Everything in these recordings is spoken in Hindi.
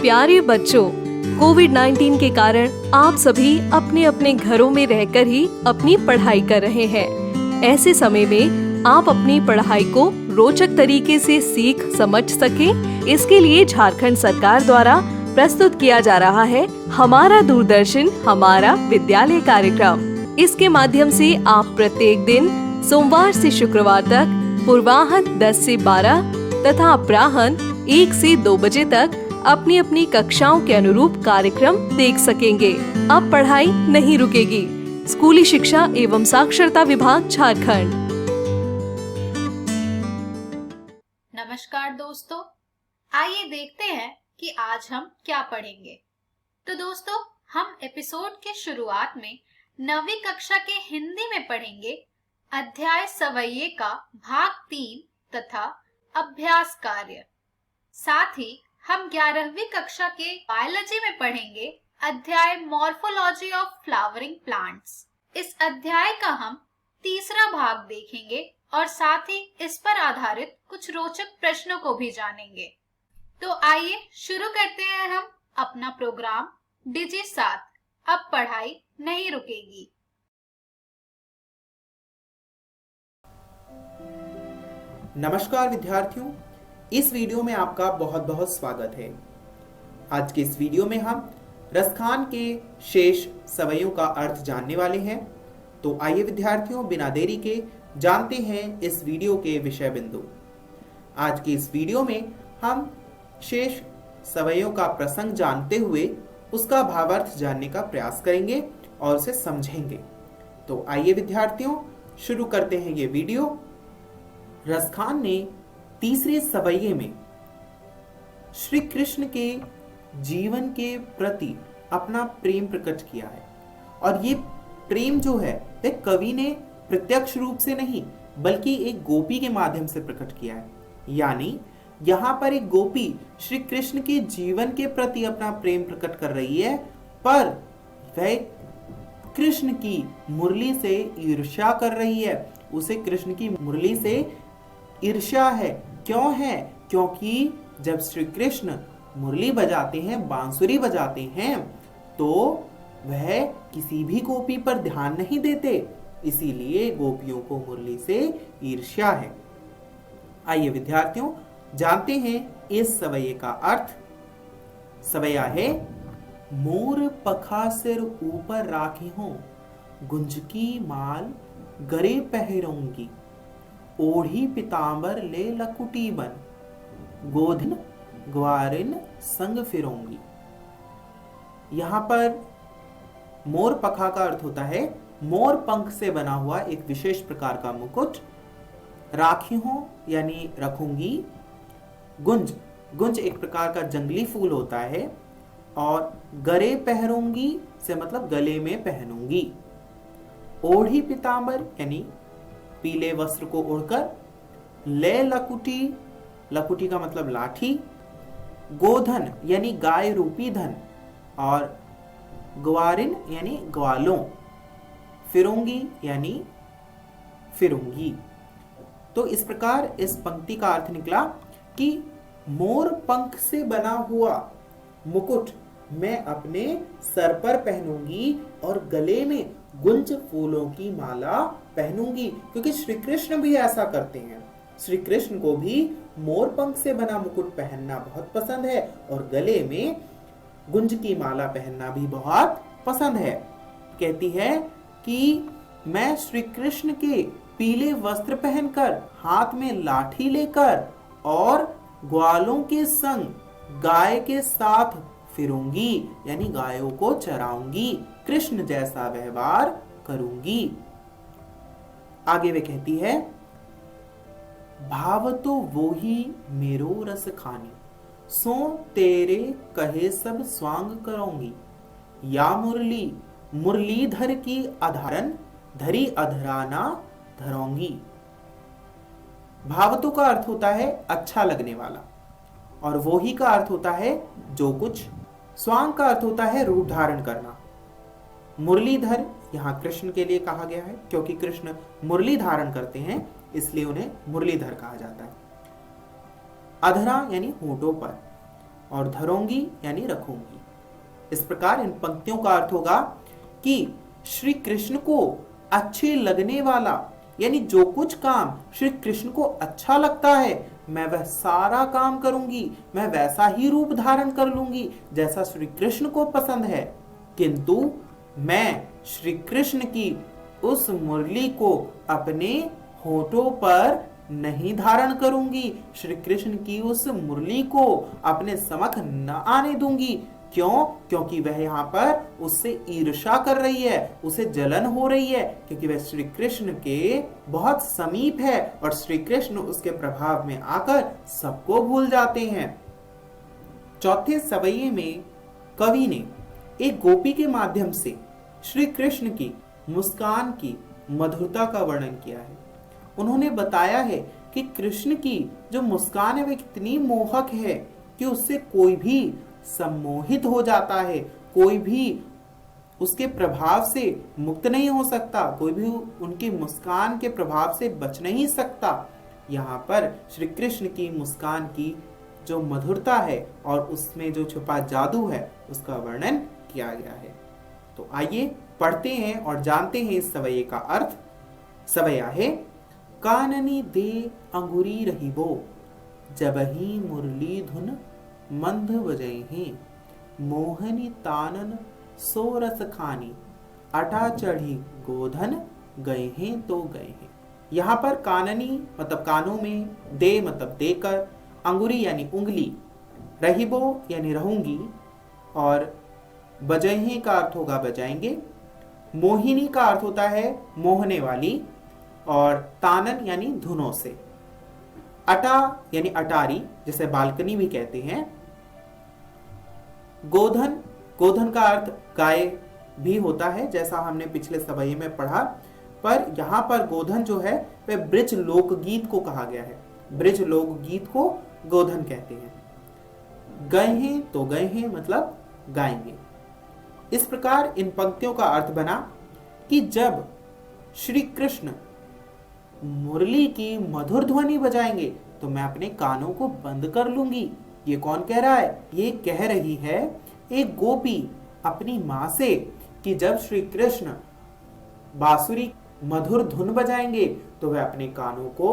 प्यारे बच्चों, कोविड-19 के कारण आप सभी अपने अपने घरों में रहकर ही अपनी पढ़ाई कर रहे हैं। ऐसे समय में आप अपनी पढ़ाई को रोचक तरीके से सीख समझ सकें, इसके लिए झारखंड सरकार द्वारा प्रस्तुत किया जा रहा है हमारा दूरदर्शन हमारा विद्यालय कार्यक्रम। इसके माध्यम से आप प्रत्येक दिन सोमवार से शुक्रवार तक पूर्वाह्न 10 से 12 तथा अपराह्न 1 से 2 बजे तक अपनी अपनी कक्षाओं के अनुरूप कार्यक्रम देख सकेंगे। अब पढ़ाई नहीं रुकेगी। स्कूली शिक्षा एवं साक्षरता विभाग झारखंड। नमस्कार दोस्तों, आइए देखते हैं कि आज हम क्या पढ़ेंगे। तो दोस्तों, हम एपिसोड के शुरुआत में 9वीं कक्षा के हिंदी में पढ़ेंगे अध्याय सवैये का भाग 3 तथा अभ्यास कार्य। साथ ही हम 11वीं कक्षा के बायोलॉजी में पढ़ेंगे अध्याय मॉर्फोलॉजी ऑफ फ्लावरिंग प्लांट्स। इस अध्याय का हम तीसरा भाग देखेंगे और साथ ही इस पर आधारित कुछ रोचक प्रश्नों को भी जानेंगे। तो आइए शुरू करते हैं हम अपना प्रोग्राम डिजी साथ। अब पढ़ाई नहीं रुकेगी। नमस्कार विद्यार्थियों, इस वीडियो में आपका बहुत बहुत स्वागत है। आज के इस वीडियो में हम रसखान के शेष सवैयों का अर्थ जानने वाले हैं। तो आइए विद्यार्थियों, बिना देरी के जानते हैं इस वीडियो के विषय बिंदु। आज के इस वीडियो में हम शेष सवैयों का प्रसंग जानते हुए उसका भावार्थ जानने का प्रयास करेंगे और उसे समझेंगे। तो आइए विद्यार्थियों, शुरू करते हैं ये वीडियो। रसखान ने तीसरे सवैये में श्री कृष्ण के जीवन के प्रति अपना प्रेम प्रकट किया है, और ये प्रेम जो है वह कवि ने प्रत्यक्ष रूप से नहीं बल्कि एक गोपी के माध्यम से प्रकट किया है। यानी यहाँ पर एक गोपी श्री कृष्ण के जीवन के प्रति अपना प्रेम प्रकट कर रही है, पर वह कृष्ण की मुरली से ईर्ष्या कर रही है। उसे कृष्ण की मुरली से ईर्ष्या है। क्यों है? क्योंकि जब श्री कृष्ण मुरली बजाते हैं, बांसुरी बजाते हैं, तो वह किसी भी गोपी पर ध्यान नहीं देते, इसीलिए गोपियों को मुरली से ईर्ष्या है। आइए विद्यार्थियों, जानते हैं इस सवैये का अर्थ। सवैया है, मोर पखा सिर ऊपर राखी हो, गुंजकी माल गरे पहरूंगी, ओढ़ी पितांबर ले लकुटी बन, गोधन ग्वारिन संग फिरूंगी। यहाँ पर मोर पखा का अर्थ होता है मोर पंख से बना हुआ एक विशेष प्रकार का मुकुट। राखी हो यानी रखूंगी। गुंज, गुंज एक प्रकार का जंगली फूल होता है। और गरे पहरूंगी से मतलब गले में पहनूंगी। ओढ़ी पितांबर यानी पीले वस्त्र को ओढ़कर। ले लकुटी, लकुटी का मतलब लाठी। गोधन यानी गाय रूपी धन। और ग्वारिन यानी ग्वालों। फिरूंगी यानी फिरूंगी। तो इस प्रकार इस पंक्ति का अर्थ निकला कि मोर पंख से बना हुआ मुकुट मैं अपने सर पर पहनूंगी और गले में गुंज फूलों की माला पहनूंगी, क्योंकि श्री कृष्ण भी ऐसा करते हैं। श्री कृष्ण को भी मोर पंख से बना मुकुट पहनना बहुत पसंद है और गले में गुंज की माला पहनना भी बहुत पसंद है। कहती है कि मैं श्री कृष्ण के पीले वस्त्र पहनकर, हाथ में लाठी लेकर और ग्वालों के संग गाय के साथ फिरूंगी, यानी गायों को चराऊंगी, कृष्ण जैसा व्यवहार करूंगी। आगे वे कहती है, भाव तो वो ही मेरो रस खानी, सो तेरे कहे सब स्वांग करूंगी, या मुरली मुरलीधर की अधारन, धरी अधराना धरोंगी। भावतों का अर्थ होता है अच्छा लगने वाला, और वो ही का अर्थ होता है जो कुछ। स्वांग का अर्थ होता है रूप धारण करना। मुरलीधर यहाँ कृष्ण के लिए कहा गया है, क्योंकि कृष्ण मुरली धारण करते हैं, इसलिए उन्हें मुरलीधर कहा जाता है। अधरा यानी होठों पर। और धरूंगी यानी रखूंगी। इस प्रकार इन पंक्तियों का अर्थ होगा कि श्री कृष्ण को अच्छे लगने वाला, यानी जो कुछ काम श्री कृष्ण को अच्छा लगता है मैं वह सारा काम करूंगी, मैं वैसा ही रूप धारण कर लूंगी जैसा श्री कृष्ण को पसंद है, किंतु मैं श्री कृष्ण की उस मुरली को अपने होठों पर नहीं धारण करूंगी, श्री कृष्ण की उस मुरली को अपने समक्ष न आने दूंगी। क्यों? क्योंकि वह यहाँ पर उससे ईर्ष्या कर रही है, उसे जलन हो रही है, क्योंकि वह श्री कृष्ण के बहुत समीप है और श्री कृष्ण उसके प्रभाव में आकर सबको भूल जाते हैं। चौथे सवैये में कवि ने एक गोपी के माध्यम से श्री कृष्ण की मुस्कान की मधुरता का वर्णन किया है। उन्होंने बताया है कि कृष्ण की जो मुस्कान है वह कितनी मोहक है कि उससे कोई भी सम्मोहित हो जाता है, कोई भी उसके प्रभाव से मुक्त नहीं हो सकता, कोई भी उनकी मुस्कान के प्रभाव से बच नहीं सकता। यहाँ पर श्री कृष्ण की मुस्कान की जो मधुरता है और उसमें जो छुपा जादू है उसका वर्णन किया गया है। तो आइए पढ़ते हैं और जानते हैं इस सवैये का अर्थ। सवैया है, काननी दे अंगुरी रहीबो, जबही मुरली धुन मंद बजहि, मोहनी तानन सोरस खानी, अटा चढ़ी गोधन गए हैं तो गए हैं। यहाँ पर काननी मतलब कानों में, दे मतलब देकर, अंगुरी यानी उंगली, रहीबो यानी रहूंगी और बजहे का अर्थ होगा बजाएंगे, मोहिनी का अर्थ होता है मोहने वाली और तानन यानी धुनों से, अटा यानी अटारी जिसे बालकनी भी कहते हैं, गोधन, गोधन का अर्थ गाय भी होता है जैसा हमने पिछले सवैये में पढ़ा, पर यहाँ पर गोधन जो है वह ब्रज लोकगीत को कहा गया है। ब्रज लोकगीत को गोधन कहते हैं। गए हैं तो गए हैं मतलब गाएंगे। इस प्रकार इन पंक्तियों का अर्थ बना कि जब श्री कृष्ण मुरली की मधुर ध्वनि बजाएंगे तो मैं अपने कानों को बंद कर लूंगी। ये कौन कह रहा है? ये कह रही है एक गोपी अपनी मां से कि जब श्री कृष्ण बांसुरी मधुर धुन बजाएंगे तो वह अपने कानों को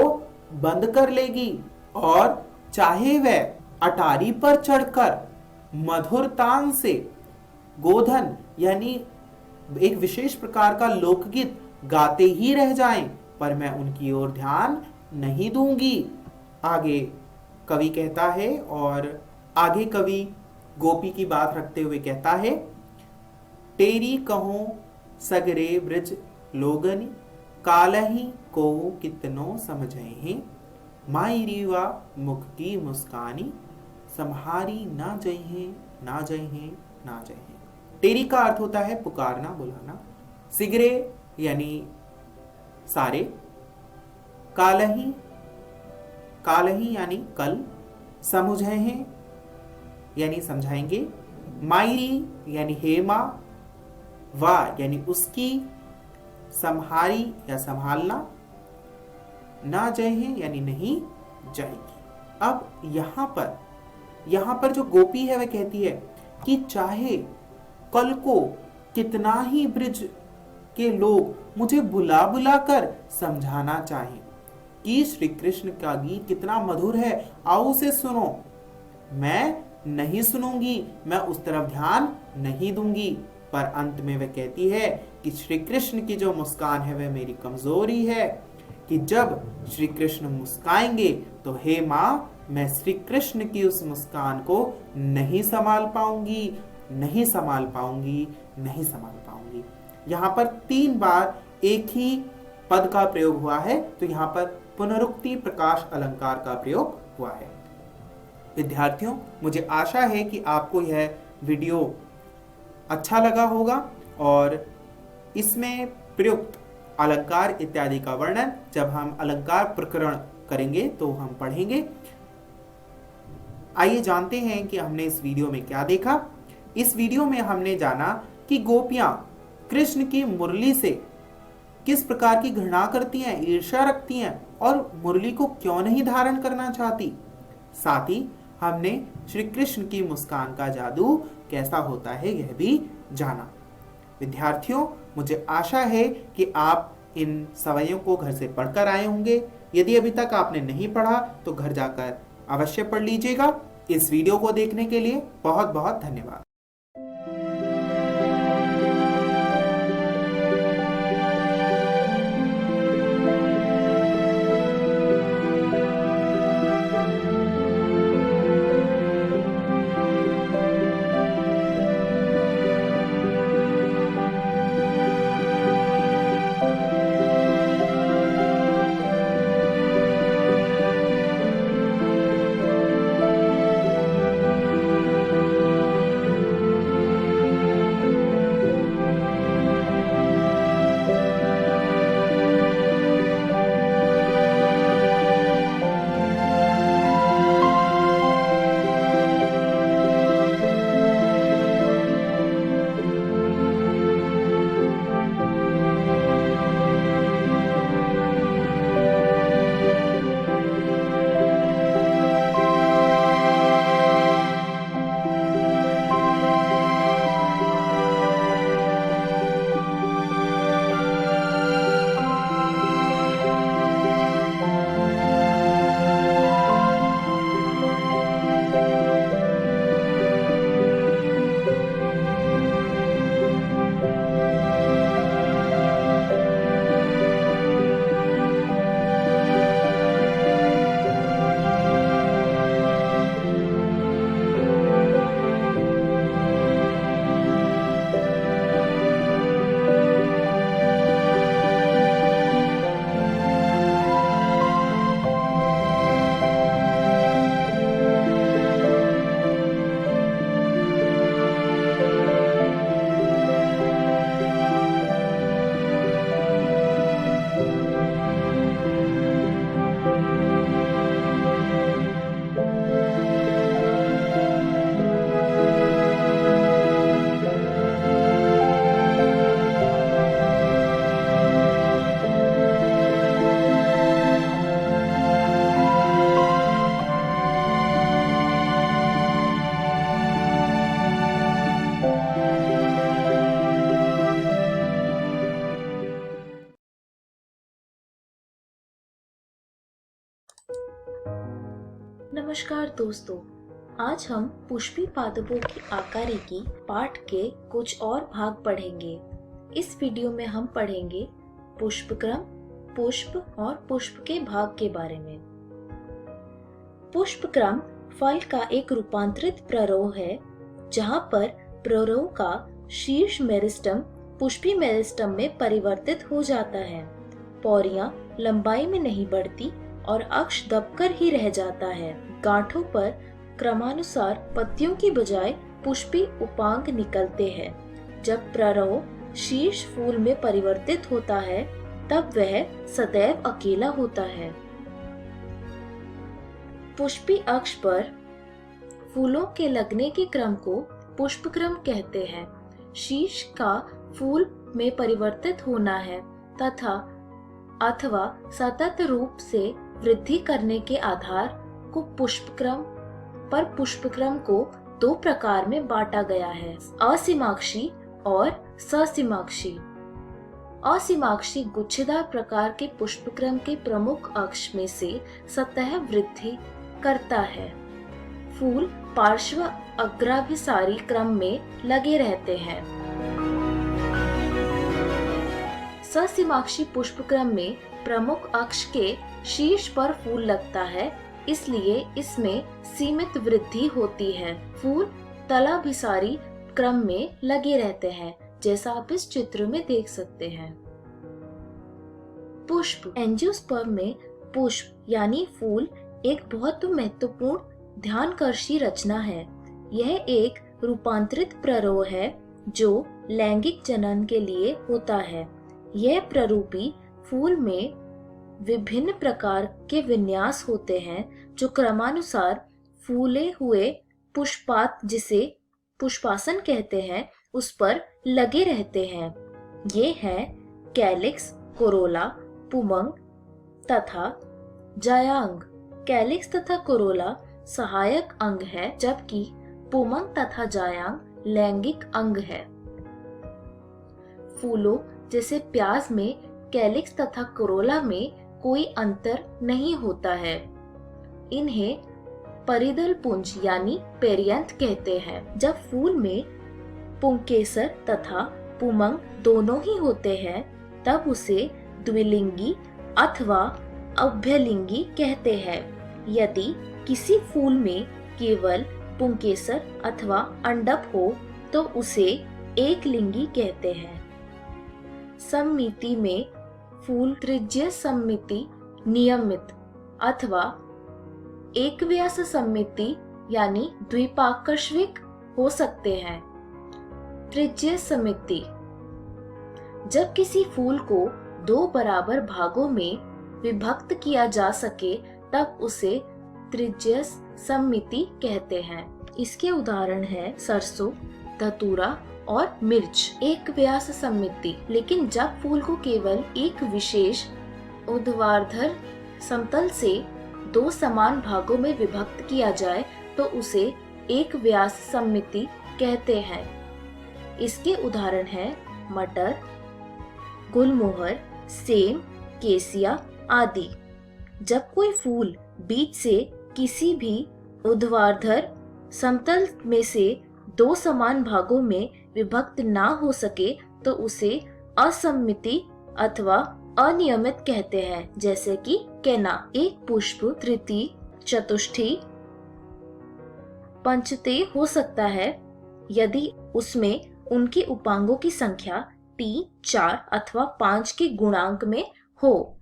बंद कर लेगी और चाहे वह अटारी पर चढ़कर मधुर तान से गोधन यानी एक विशेष प्रकार का लोकगीत गाते ही रह जाएं, पर मैं उनकी ओर ध्यान नहीं दूंगी। आगे कवि कहता है और आगे कवि गोपी की बात रखते हुए कहता है, तेरी कहो सगरे ब्रज लोगनी, कालही को कितनो समझे, माई रीवा मुख की मुस्कानी, सम्हारी ना जहे ना जहे ना जहे। तेरी का अर्थ होता है पुकारना, बुलाना, सिगरे यानी सारे, कालही, कालही यानी कल, समझे हैं यानी समझाएंगे, मायरी यानी हे मां, वा यानी उसकी, संहारी या संभालना, ना जहे यानी नहीं जाएगी। अब यहां पर जो गोपी है वह कहती है कि चाहे कल को कितना ही ब्रज के लोग मुझे बुला बुला कर समझाना चाहें कि श्री कृष्ण का गीत कितना मधुर है, आओ उसे सुनो, मैं नहीं सुनूंगी, मैं उस तरफ ध्यान नहीं दूंगी। पर अंत में वह कहती है कि श्री कृष्ण की जो मुस्कान है वह मेरी कमजोरी है, कि जब श्री कृष्ण मुस्काएंगे तो हे मां, मैं श्री कृष्ण की उस मुस्कान को नहीं संभाल पाऊंगी, नहीं संभाल पाऊंगी, नहीं संभाल पाऊंगी। यहाँ पर 3 बार एक ही पद का प्रयोग हुआ है, तो यहाँ पर पुनरुक्ति प्रकाश अलंकार का प्रयोग हुआ है। विद्यार्थियों, मुझे आशा है कि आपको यह वीडियो अच्छा लगा होगा और इसमें प्रयुक्त अलंकार इत्यादि का वर्णन जब हम अलंकार प्रकरण करेंगे तो हम पढ़ेंगे। आइए जानते हैं कि हमने इस वीडियो में क्या देखा। इस वीडियो में हमने जाना कि गोपियां कृष्ण की मुरली से किस प्रकार की घृणा करती हैं, ईर्ष्या रखती हैं और मुरली को क्यों नहीं धारण करना चाहती। साथ ही हमने श्री कृष्ण की मुस्कान का जादू कैसा होता है यह भी जाना। विद्यार्थियों, मुझे आशा है कि आप इन सवैयों को घर से पढ़कर आए होंगे। यदि अभी तक आपने नहीं पढ़ा तो घर जाकर अवश्य पढ़ लीजिएगा। इस वीडियो को देखने के लिए बहुत बहुत धन्यवाद। नमस्कार दोस्तों, आज हम पुष्पी पादपों की आकारिकी पाठ के कुछ और भाग पढ़ेंगे। इस वीडियो में हम पढ़ेंगे पुष्पक्रम, पुष्प और पुष्प के भाग के बारे में। पुष्पक्रम फल का एक रूपांतरित प्ररोह है, जहां पर प्ररोह का शीर्ष मेरिस्टम पुष्पी मेरिस्टम में परिवर्तित हो जाता है। पौड़ियां लंबाई में नहीं बढ़ती और अक्ष दबकर ही रह जाता है। गांठों पर क्रमानुसार पत्तियों की बजाय पुष्पी उपांग निकलते हैं। जब प्ररोह शीर्ष फूल में परिवर्तित होता है तब वह सदैव अकेला होता है। पुष्पी अक्ष पर फूलों के लगने के क्रम को पुष्पक्रम कहते हैं। शीर्ष का फूल में परिवर्तित होना है तथा अथवा सतत रूप से वृद्धि करने के आधार को पुष्पक्रम पर पुष्पक्रम को दो प्रकार में बांटा गया है, असीमाक्षी और ससीमाक्षी। असीमाक्षी गुच्छेदार प्रकार के पुष्पक्रम के प्रमुख अक्ष में से सतह वृद्धि करता है। फूल पार्श्व अग्राभिसारी क्रम में लगे रहते हैं। ससीमाक्षी पुष्पक्रम में प्रमुख अक्ष के शीर्ष पर फूल लगता है, इसलिए इसमें सीमित वृद्धि होती है। फूल तलाभिसारी क्रम में लगे रहते हैं, जैसा आप इस चित्र में देख सकते हैं। पुष्प एंजियोस्पर्म में पुष्प यानी फूल एक बहुत महत्वपूर्ण ध्यानकर्षी रचना है। यह एक रूपांतरित प्ररोह है जो लैंगिक जनन के लिए होता है। यह प्ररूपी फूल में विभिन्न प्रकार के विन्यास होते हैं जो क्रमानुसार फूले हुए पुष्पात, जिसे पुष्पासन कहते हैं, उस पर लगे रहते हैं। ये हैं कैलिक्स, कोरोला, पुमंग तथा जायांग। कैलिक्स तथा कोरोला सहायक अंग है, जबकि पुमंग तथा जायांग लैंगिक अंग है। फूलों जैसे प्याज में कैलिक्स तथा कोरोला में कोई अंतर नहीं होता है। इन्हें परिदल पुंज यानी पेरियंथ कहते हैं। जब फूल में पुंकेसर तथा पुमंग दोनों ही होते हैं, तब उसे द्विलिंगी अथवा अभ्यलिंगी कहते हैं। यदि किसी फूल में केवल पुंकेसर अथवा अंडप हो तो उसे एक लिंगी कहते हैं। सममिति में फूल त्रिज्य सममिति, नियमित अथवा एक व्यास सममिति यानी द्विपार्श्विक हो सकते हैं। त्रिज्य सममिति, जब किसी फूल को दो बराबर भागों में विभक्त किया जा सके तब उसे त्रिज्य सममिति कहते हैं। इसके उदाहरण है सरसों, धतूरा और मिर्च। एक व्यास सममिति, लेकिन जब फूल को केवल एक विशेष ऊर्ध्वाधर समतल से दो समान भागों में विभक्त किया जाए तो उसे एक व्यास सममिति कहते हैं। इसके उदाहरण है मटर, गुलमोहर, सेम, केसिया आदि। जब कोई फूल बीच से किसी भी ऊर्ध्वाधर समतल में से दो समान भागों में विभक्त ना हो सके तो उसे असममिति अथवा अनियमित कहते हैं, जैसे कि केना। एक पुष्प तृतीय, चतुष्टयी, पंचतेय हो सकता है यदि उसमें उनके उपांगों की संख्या 3, 4 अथवा 5 के गुणांक में हो।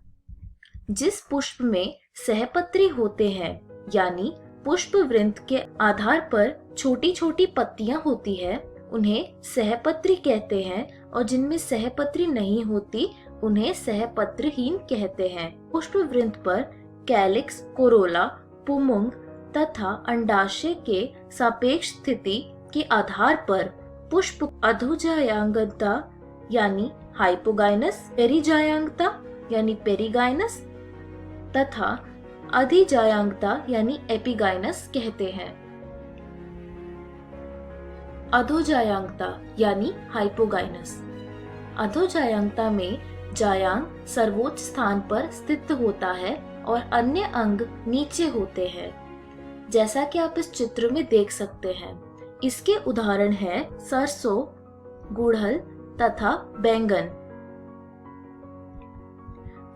जिस पुष्प में सहपत्री होते हैं यानी पुष्प वृंत के आधार पर छोटी छोटी पत्तियां होती है, उन्हें सहपत्री कहते हैं, और जिनमें सहपत्री नहीं होती उन्हें सहपत्रहीन कहते हैं। पुष्प वृंत पर कैलिक्स, कोरोला, पुमुंग तथा अंडाशय के सापेक्ष स्थिति के आधार पर पुष्प अधोजायांगता यानी हाइपोगाइनस, पेरिजायांगता यानी पेरिगाइनस तथा अधिजायांगता यानी एपिगाइनस कहते हैं। अधोजायांगता यानी हाइपोगाइनस। अधोजायांगता में जायांग सर्वोच्च स्थान पर स्थित होता है और अन्य अंग नीचे होते हैं, जैसा कि आप इस चित्र में देख सकते हैं। इसके उदाहरण है सरसों, गुड़हल तथा बैंगन।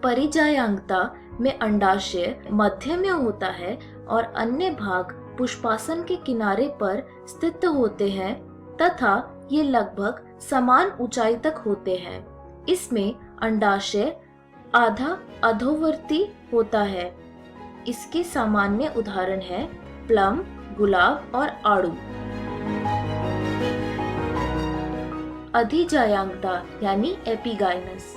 परिजायांगता में अंडाशय मध्य में होता है और अन्य भाग पुष्पासन के किनारे पर स्थित होते हैं तथा ये लगभग समान ऊंचाई तक होते हैं। इसमें अंडाशय आधा अधोवर्ती होता है। इसके सामान्य उदाहरण है प्लम, गुलाब और आड़ू। अधिजायांगता यानी एपिगाइनस।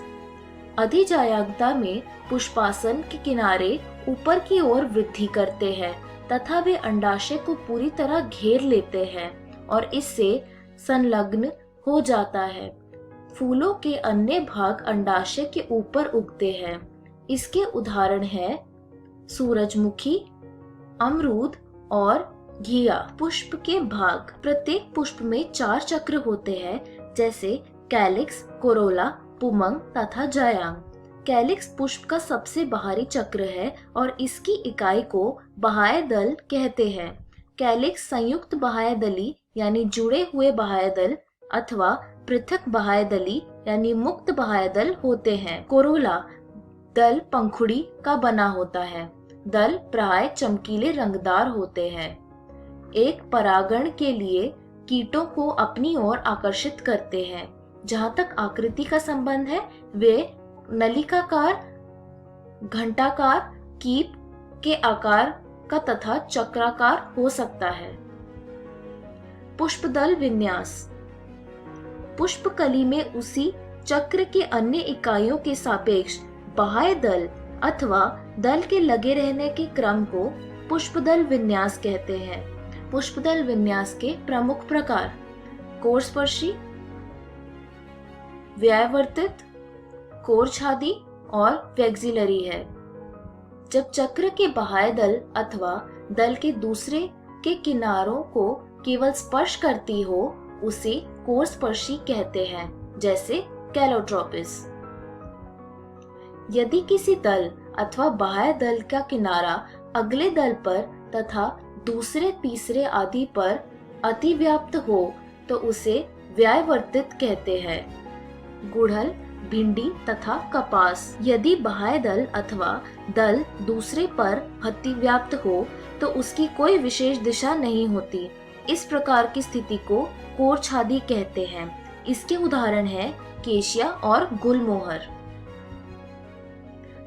अधिजायांगता में पुष्पासन के किनारे ऊपर की ओर वृद्धि करते हैं तथा वे अंडाशय को पूरी तरह घेर लेते हैं और इससे संलग्न हो जाता है। फूलों के अन्य भाग अंडाशय के ऊपर उगते हैं। इसके उदाहरण है सूरजमुखी, अमरूद और घिया। पुष्प के भाग। प्रत्येक पुष्प में 4 चक्र होते हैं, जैसे कैलिक्स, कोरोला, पुमंग तथा जायांग। कैलिक्स पुष्प का सबसे बाहरी चक्र है और इसकी इकाई को बाह्यदल कहते हैं। कैलिक्स संयुक्त बाह्यदली यानी जुड़े हुए बाह्यदल अथवा पृथक बाह्यदली यानी मुक्त बाह्यदल होते हैं। कोरोला दल पंखुड़ी का बना होता है। दल प्राय चमकीले रंगदार होते हैं। एक परागण के लिए कीटों को अपनी ओर आकर्षित करते हैं। जहाँ तक आकृति का संबंध है, वे नलिकाकार, घंटाकार, कीप के आकार का तथा चक्राकार हो सकता है। पुष्पदल विन्यास। पुष्पकली में उसी चक्र के अन्य इकाइयों के सापेक्ष बाह्य दल अथवा दल के लगे रहने के क्रम को पुष्पदल विन्यास कहते हैं। पुष्पदल विन्यास के प्रमुख प्रकार कोरस्पर्शी, व्यावर्तित, कोरछादी और वैक्सिलरी है। जब चक्र के बाह्य दल अथवा दल के दूसरे के किनारों को केवल स्पर्श करती हो उसे कोरस्पर्शी कहते हैं, जैसे कैलोट्रोपिस। यदि किसी दल अथवा बाह्य दल का किनारा अगले दल पर तथा दूसरे तीसरे आदि पर अतिव्याप्त हो तो उसे व्यायवर्तित कहते हैं। गुड़हल, भिंडी तथा कपास। यदि बाह्य दल अथवा दल दूसरे पर अतिव्याप्त हो तो उसकी कोई विशेष दिशा नहीं होती। इस प्रकार की स्थिति को कोरछादी कहते हैं। इसके उदाहरण है केशिया और गुलमोहर।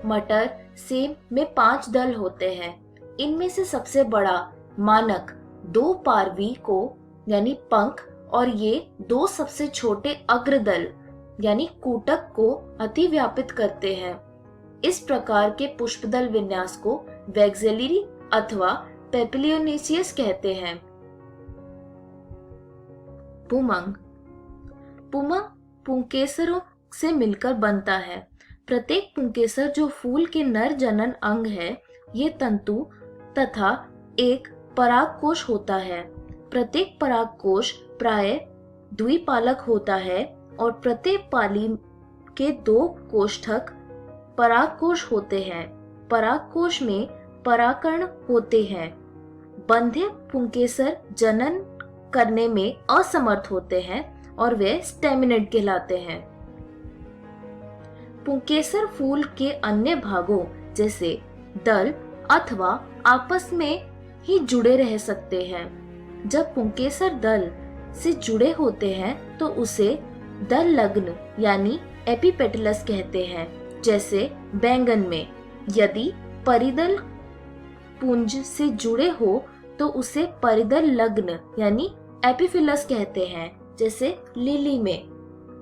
मटर, सेब में 5 दल होते हैं। इनमें से सबसे बड़ा मानक 2 पार्वी को यानी पंख और ये 2 सबसे छोटे अग्रदल यानी कूटक को अतिव्यापित करते हैं। इस प्रकार के पुष्पदल विन्यास को वैक्सेलरी अथवा पेपिलियोनेसियस कहते हैं। पुमंग। पुमंग पुंकेसरों से मिलकर बनता है। प्रत्येक पुंकेसर जो फूल के नर जनन अंग है, ये तंतु तथा एक परागकोश होता है। प्रत्येक परागकोश प्राय द्विपालक होता है और प्रत्येक पाली के 2 कोष्ठक परागकोश होते हैं। परागकोश में पराकण होते हैं। बंध्य पुंकेसर जनन करने में असमर्थ होते हैं और वे स्टेमिनेट कहलाते हैं। पुंकेसर फूल के अन्य भागों जैसे दल अथवा आपस में ही जुड़े रह सकते हैं। जब पुंकेसर दल से जुड़े होते हैं तो उसे दल लग्न यानी एपिपेटलस कहते हैं, जैसे बैंगन में। यदि परिदल पुंज से जुड़े हो तो उसे परिदल लग्न यानी एपिफिलस कहते हैं, जैसे लिली में।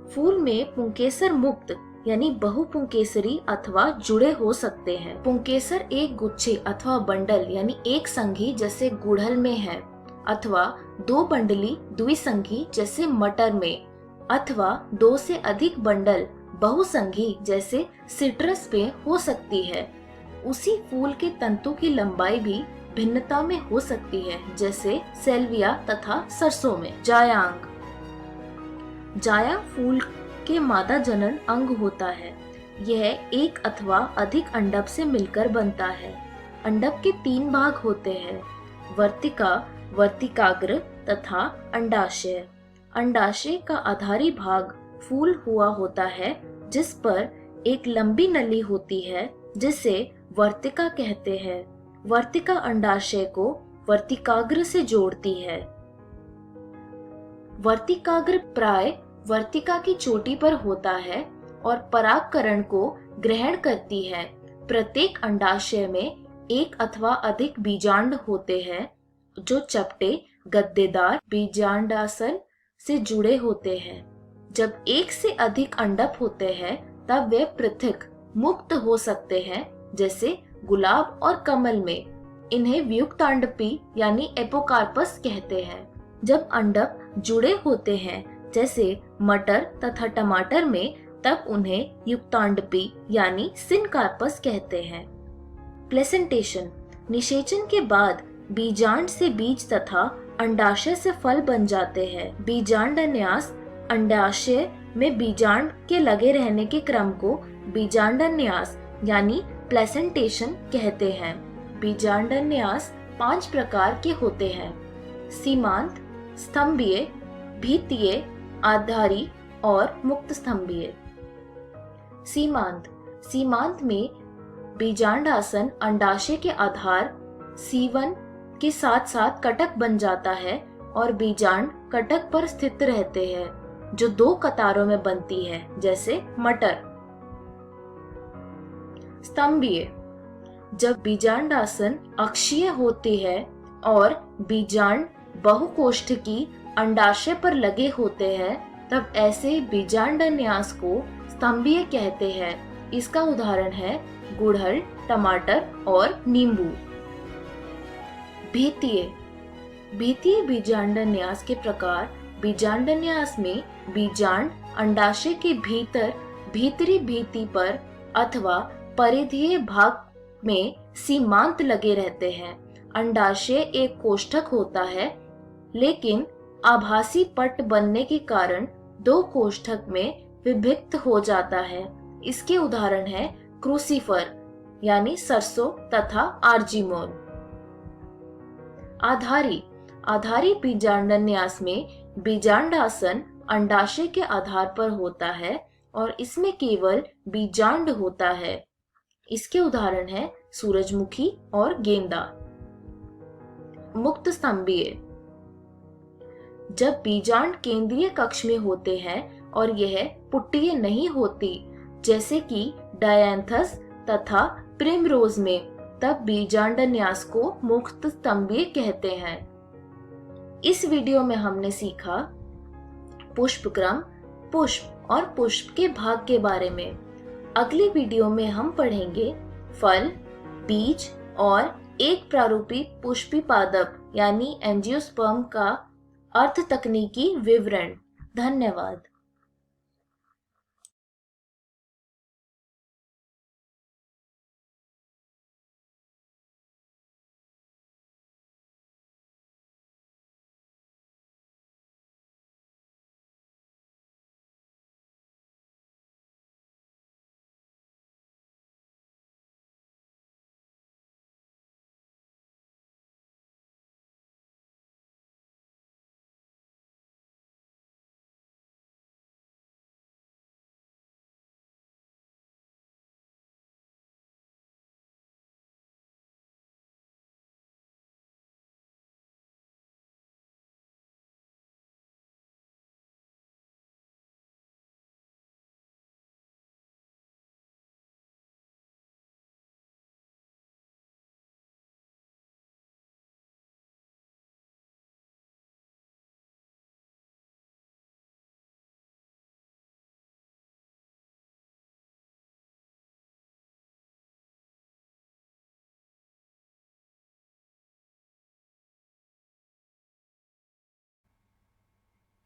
फूल में पुंकेसर मुक्त यानी बहुपुंकेसरी अथवा जुड़े हो सकते हैं। पुंकेसर एक गुच्छे अथवा बंडल यानी एक संघी जैसे गुड़हल में है, अथवा 2 बंडली द्विसंघी जैसे मटर में, अथवा 2 से अधिक बंडल बहुसंघी जैसे सिट्रस में हो सकती है। उसी फूल के तंतु की लंबाई भी भिन्नता में हो सकती है, जैसे सेल्विया तथा सरसों में। जायांग। जाया फूल के मादा जनन अंग होता है। यह एक अथवा अधिक अंडक से मिलकर बनता है। अंडक के 3 भाग होते हैं, वर्तिका, वर्तिकाग्र तथा अंडाशय। अंडाशय का आधारी भाग फूल हुआ होता है जिस पर एक लंबी नली होती है जिसे वर्तिका कहते हैं। वर्तिका अंडाशय को वर्तिकाग्र से जोड़ती है। वर्तिकाग्र प्राय वर्तिका की चोटी पर होता है और परागकरण को ग्रहण करती है। प्रत्येक अंडाशय में 1 अथवा अधिक बीजांड होते हैं जो चपटे गद्देदार बीजांडासन से जुड़े होते हैं। जब 1 से अधिक अंडक होते हैं तब वे पृथक मुक्त हो सकते हैं, जैसे गुलाब और कमल में। इन्हें व्युक्तांडपी यानी एपोकार्पस कहते हैं। जब अंडक जुड़े होते हैं जैसे मटर तथा टमाटर में, तब उन्हें युक्तांडपी यानी सिनकार्पस कहते हैं। प्लेसेंटेशन। निषेचन के बाद बीजांड से बीज तथा अंडाशय से फल बन जाते हैं। बीजांडन्यास अंडाशय में बीजांड के लगे रहने के क्रम को बीजांडन्यास यानी प्लेसेंटेशन कहते हैं। बीजांडन्यास 5 प्रकार के होते हैं, सीमांत, स्तंभीय, भीतीय, आधारी और मुक्त स्तंभीय। सीमांत। सीमांत में बीजांडासन अंडाशय के आधार C1 के साथ साथ कटक बन जाता है और बीजांड कटक पर स्थित रहते हैं जो 2 कतारों में बनती है, जैसे मटर। स्तंभीय। जब बीजांडासन अक्षीय होती है और बीजांड बहुकोष्ठकी अंडाशय पर लगे होते हैं, तब ऐसे बीजांडन्यास को स्तंभीय कहते हैं। इसका उदाहरण है गुड़हल, टमाटर और नींबू। भीतीय। भीतीय बीजांडन्यास के प्रकार बीजांडन्यास में बीजांड अंडाशय के भीतर भीतरी भीति पर अथवा परिधीय भाग में सीमांत लगे रहते हैं। अंडाशय एक कोष्ठक होता है, लेकिन आभासी पट बनने के कारण दो कोष्ठक में विभक्त हो जाता है। इसके उदाहरण है क्रूसीफर यानी सरसों तथा आर्जीमोन। आधारी बीजांडन्यास में बीजांडासन अंडाशय के आधार पर होता है और इसमें केवल बीजांड होता है। इसके उदाहरण है सूरजमुखी और गेंदा। मुक्त स्तंभीय, जब बीजांड केंद्रीय कक्ष में होते हैं और यह पुट्टीय नहीं होती, जैसे कि डायंथस तथा प्रिमरोज में, तब बीजांडन्यास को मुक्त स्तंभीय कहते हैं। इस वीडियो में हमने सीखा पुष्पक्रम, पुष्प और पुष्प के भाग के बारे में। अगली वीडियो में हम पढ़ेंगे फल, बीज और एक प्रारूपी पुष्पी पादप यानी एंजियोस्पर्म का अर्थ तकनीकी विवरण। धन्यवाद।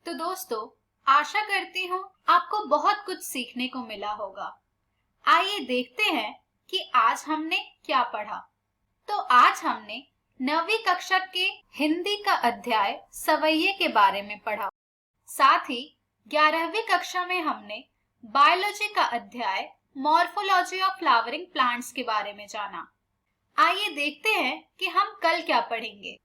तो दोस्तों, आशा करती हूँ आपको बहुत कुछ सीखने को मिला होगा। आइए देखते हैं कि आज हमने क्या पढ़ा। तो आज हमने 9वीं कक्षा के हिंदी का अध्याय सवैये के बारे में पढ़ा। साथ ही 11वीं कक्षा में हमने बायोलॉजी का अध्याय मॉर्फोलॉजी ऑफ फ्लावरिंग प्लांट्स के बारे में जाना। आइए देखते हैं कि हम कल क्या पढ़ेंगे।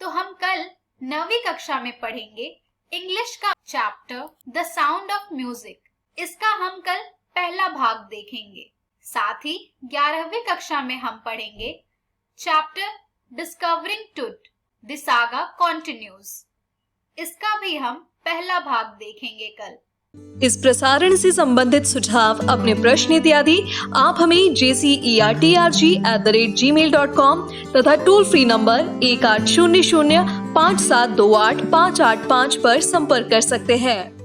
तो हम कल 9वीं कक्षा में पढ़ेंगे इंग्लिश का chapter the sound of music. इसका हम कल पहला भाग देखेंगे। साथ ही 11वीं कक्षा में हम पढ़ेंगे chapter discovering tooth, the saga continues. इसका भी हम पहला भाग देखेंगे कल। इस प्रसारण से संबंधित सुझाव, अपने प्रश्न इत्यादि आप हमें jcerg@gmail.com तथा टोल फ्री नंबर 1800 5728 585 पर संपर्क कर सकते हैं।